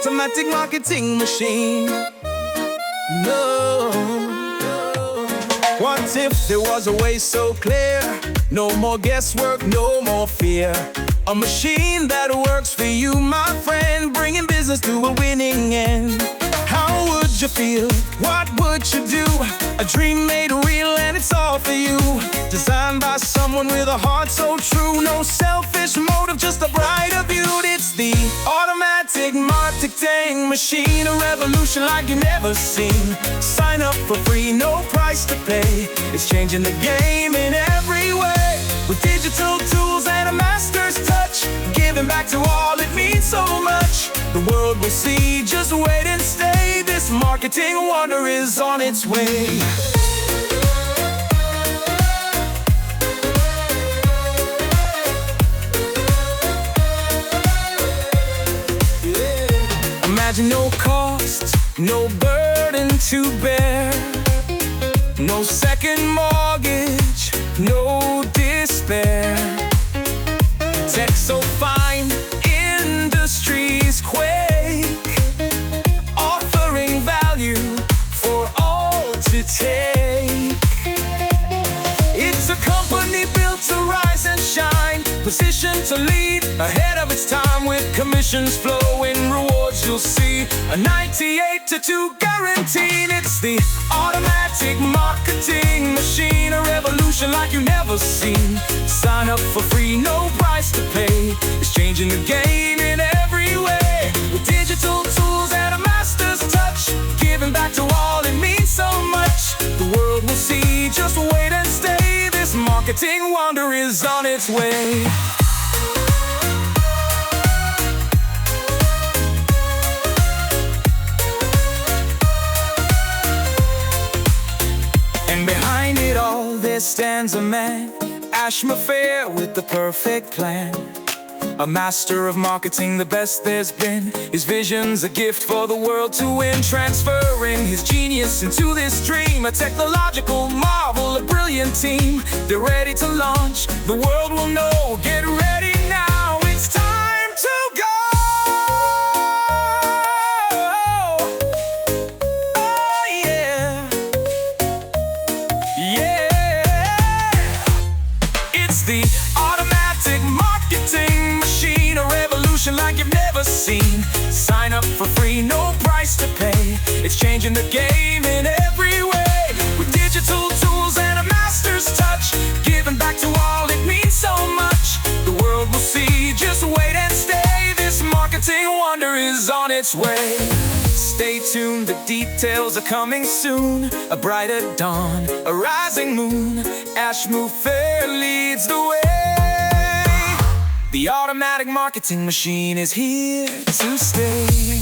automatic marketing machine. No. What if there was a way so clear? No more guesswork, no more fear. A machine that works for you, my friend, bringing business to a winning end. How would you feel? What would you do? A dream made real and it's all for you. Designed by someone with a heart so true. No selfish motive, just a brighter view. It's the automatic marketing machine. A revolution like you've never seen. Sign up for free, no price to pay. It's changing the game in every way. With digital tools and a master's touch, giving back to all, it means so much. The world will see, just wait and stay. This marketing wonder is on its way. Yeah. Imagine no cost, no burden to bear. No second mortgage, no despair. Tech so fine, industries quake, offering value for all to take. It's a company built to rise and shine, positioned to lead ahead of its time. With commissions flowing, rewards you'll see, a 98-2 guaranteed. It's the automatic marketing machine, a revolution like you've never seen. Sign up for free, no price to pay. It's changing the game in every way. With digital tools and a master's touch, giving back to all, it means so much. The world will see, just wait and stay. This marketing wonder is on its way. And behind it all there stands a man, Fair with the perfect plan. A master of marketing, the best there's been. His vision's a gift for the world to win. Transferring his genius into this dream, a technological marvel, a brilliant team. They're ready to launch, the world will know. Get ready now, it's time to go. Oh yeah, yeah. It's the automatic marketing machine, a revolution like you've never seen. Sign up for free, no price to pay. It's changing the game in every way. With digital tools and a master's touch, giving back to all, it means so much. The world will see, just wait and stay. This marketing wonder is on its way. Stay tuned, the details are coming soon. A brighter dawn, a rising moon. Fair leads the way. The automatic marketing machine is here to stay.